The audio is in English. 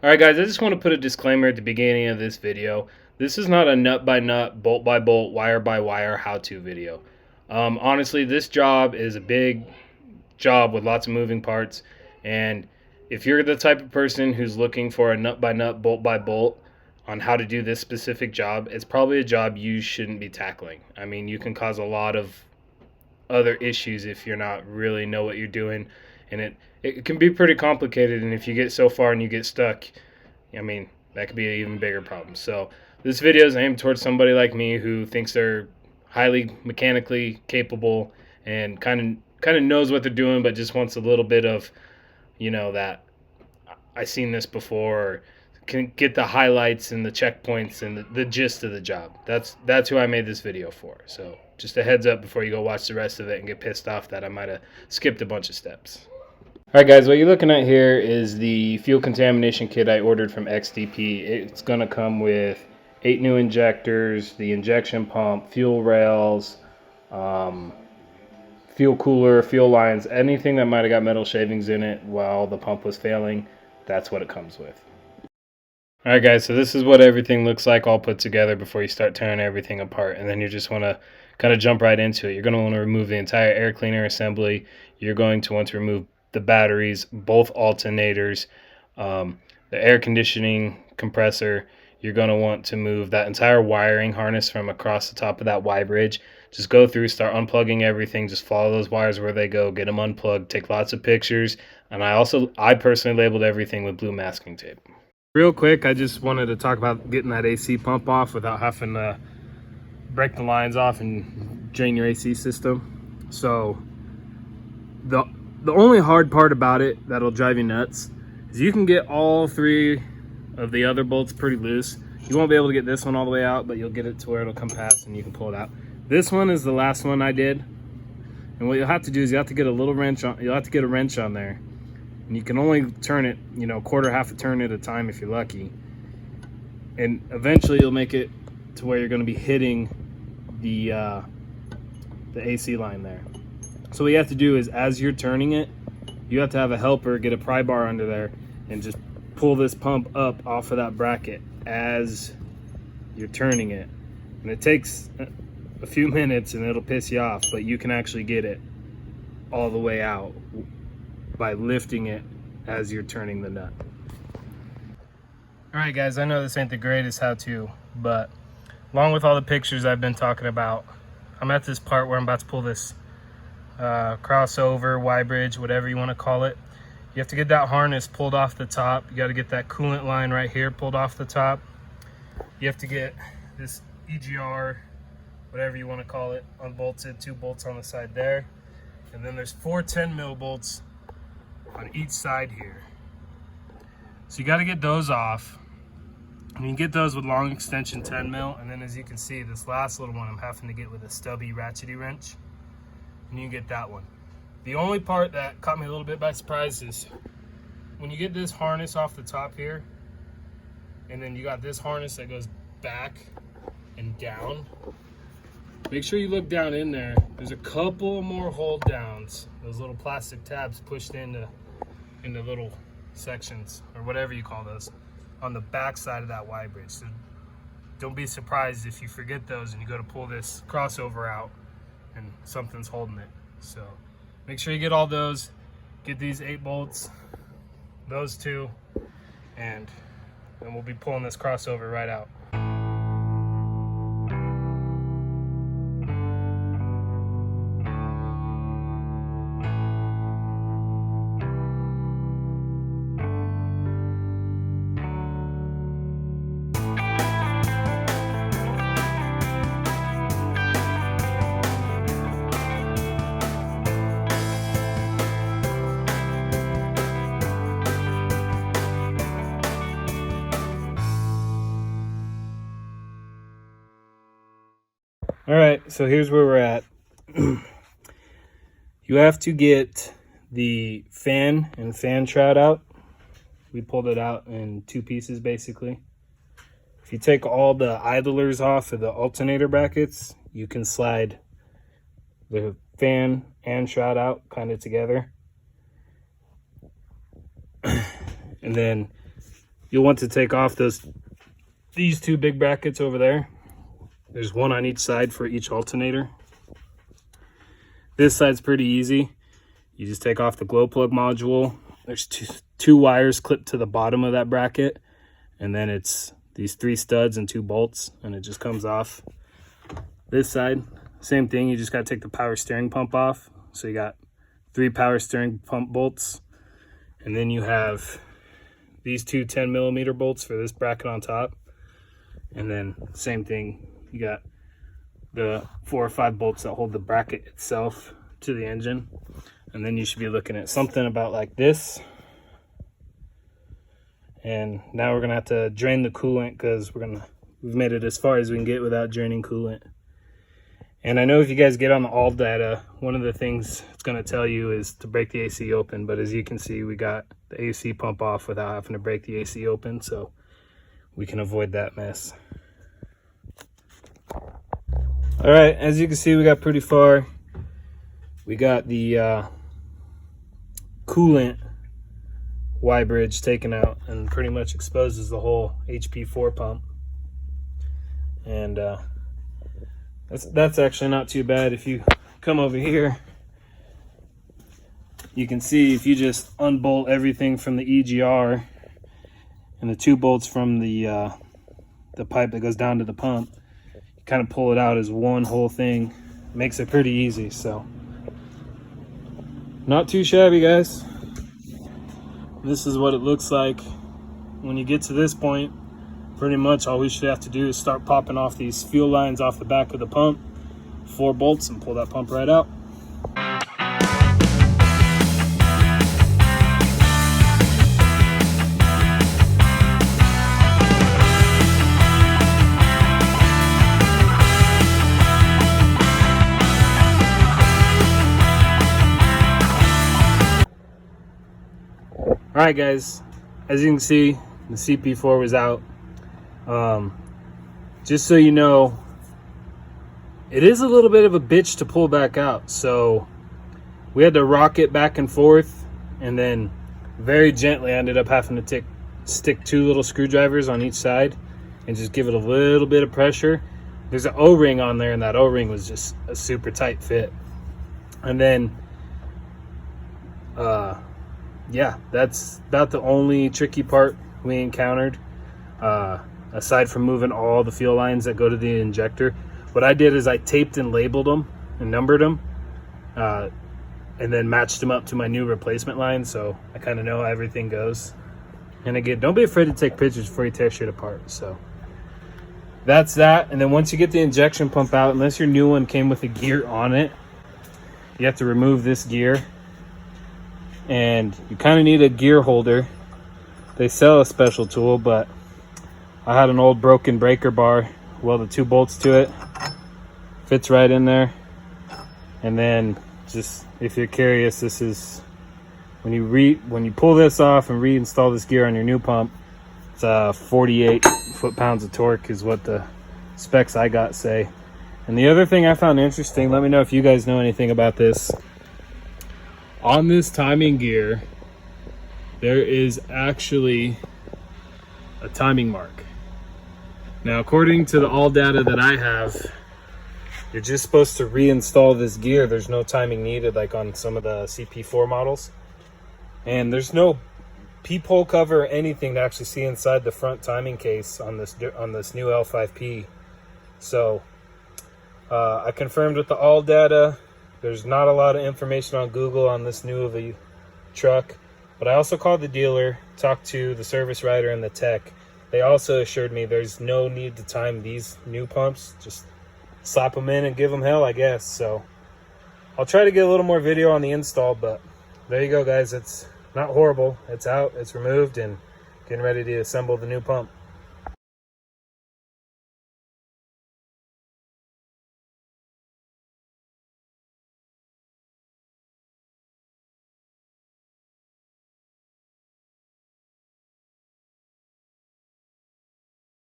Alright guys, I just want to put a disclaimer at the beginning of this video. This is not a nut by nut, bolt by bolt, wire by wire how-to video. Honestly, this job is a big job with lots of moving parts, and if you're the type of person who's looking for a nut by nut, bolt by bolt on how to do this specific job, it's probably a job you shouldn't be tackling. I mean, you can cause a lot of other issues if you're not really know what you're doing, and it can be pretty complicated, and if you get so far and you get stuck, I mean, that could be an even bigger problem. So this video is aimed towards somebody like me who thinks they're highly mechanically capable and kind of knows what they're doing, but just wants a little bit of, that I've seen this before, or can get the highlights and the checkpoints and the gist of the job. That's who I made this video for. So just a heads up before you go watch the rest of it and get pissed off that I might have skipped a bunch of steps. Alright guys, what you're looking at here is the fuel contamination kit I ordered from XDP. It's going to come with 8 new injectors, the injection pump, fuel rails, fuel cooler, fuel lines, anything that might have got metal shavings in it while the pump was failing, that's what it comes with. Alright guys, so this is what everything looks like all put together before you start tearing everything apart, and then you just want to kind of jump right into it. You're going to want to remove the entire air cleaner assembly. You're going to want to remove the batteries, both alternators, the air conditioning compressor. You're going to want to move that entire wiring harness from across the top of that Y bridge. Just go through, start unplugging everything, just follow those wires where they go, get them unplugged, take lots of pictures, and I personally labeled everything with blue masking tape. Real quick, I just wanted to talk about getting that AC pump off without having to break the lines off and drain your AC system. So the only hard part about it that'll drive you nuts is you can get all 3 of the other bolts pretty loose. You won't be able to get this one all the way out, but you'll get it to where it'll come past and you can pull it out. This one is the last one I did, and what you'll have to do is you have to get a little wrench on. You'll have to get a wrench on there, and you can only turn it, quarter, half a turn at a time if you're lucky. And eventually you'll make it to where you're going to be hitting the AC line there. So what you have to do is, as you're turning it, you have to have a helper get a pry bar under there and just pull this pump up off of that bracket as you're turning it. And it takes a few minutes and it'll piss you off, but you can actually get it all the way out by lifting it as you're turning the nut. Alright guys, I know this ain't the greatest how-to, but along with all the pictures I've been talking about, I'm at this part where I'm about to pull this crossover, Y-bridge, whatever you want to call it. You have to get that harness pulled off the top. You got to get that coolant line right here pulled off the top. You have to get this EGR, whatever you want to call it, unbolted, 2 bolts on the side there. And then there's 4 10mm bolts on each side here. So you got to get those off. And you can get those with long extension 10mm. And then as you can see, this last little one I'm having to get with a stubby ratchety wrench. And you can get that one. The only part that caught me a little bit by surprise is when you get this harness off the top here, and then you got this harness that goes back and down, make sure you look down in there. There's a couple more hold downs, those little plastic tabs pushed into little sections, or whatever you call those, on the back side of that Y bridge. So don't be surprised if you forget those and you go to pull this crossover out and something's holding it. So make sure you get all those, get these 8 bolts, those 2, and then we'll be pulling this crossover right out. All right, so here's where we're at. You have to get the fan and fan shroud out. We pulled it out in 2 pieces, basically. If you take all the idlers off of the alternator brackets, you can slide the fan and shroud out kind of together. And then you'll want to take off these two big brackets over there. There's one on each side for each alternator. This side's pretty easy. You just take off the glow plug module. There's two wires clipped to the bottom of that bracket, and then it's these 3 studs and 2 bolts, and it just comes off. This side, same thing. You just got to take the power steering pump off. So you got 3 power steering pump bolts, and then you have these 2 10mm bolts for this bracket on top, and then same thing, you got the 4 or 5 bolts that hold the bracket itself to the engine. And then you should be looking at something about like this. And now we're gonna have to drain the coolant, because we've made it as far as we can get without draining coolant. And I know if you guys get on the all data, one of the things it's gonna tell you is to break the AC open, but as you can see, we got the AC pump off without having to break the AC open, so we can avoid that mess. All right, as you can see, we got pretty far. We got the coolant Y bridge taken out, and pretty much exposes the whole HP4 pump. And that's actually not too bad. If you come over here, you can see if you just unbolt everything from the EGR and the 2 bolts from the pipe that goes down to the pump, you kind of pull it out as one whole thing. Makes it pretty easy, so not too shabby, guys. This is what it looks like when you get to this point. Pretty much all we should have to do is start popping off these fuel lines off the back of the pump, 4 bolts, and pull that pump right out. All right, guys, as you can see, the CP4 was out. Just so you know, it is a little bit of a bitch to pull back out. So we had to rock it back and forth, and then very gently I ended up having to stick 2 little screwdrivers on each side and just give it a little bit of pressure. There's an O-ring on there, and that O-ring was just a super tight fit. And then yeah, that's about the only tricky part we encountered, aside from moving all the fuel lines that go to the injector. What I did is I taped and labeled them and numbered them, and then matched them up to my new replacement line, so I kind of know how everything goes. And again, don't be afraid to take pictures before you tear shit apart. So that's that. And then once you get the injection pump out, unless your new one came with a gear on it, you have to remove this gear. And you kind of need a gear holder. They sell a special tool, but I had an old broken breaker bar, welded 2 bolts to it, fits right in there. And then, just if you're curious, this is when you pull this off and reinstall this gear on your new pump, it's 48 foot-pounds of torque is what the specs I got say. And the other thing I found interesting, let me know if you guys know anything about this. On this timing gear, there is actually a timing mark. Now, according to the all data that I have, you're just supposed to reinstall this gear. There's no timing needed like on some of the CP4 models. And there's no peephole cover or anything to actually see inside the front timing case on this new L5P. So I confirmed with the all data. There's not a lot of information on Google on this new of a truck, but I also called the dealer, talked to the service writer and the tech. They also assured me there's no need to time these new pumps. Just slap them in and give them hell, I guess. So I'll try to get a little more video on the install, but there you go, guys. It's not horrible. It's out, it's removed, and getting ready to assemble the new pump.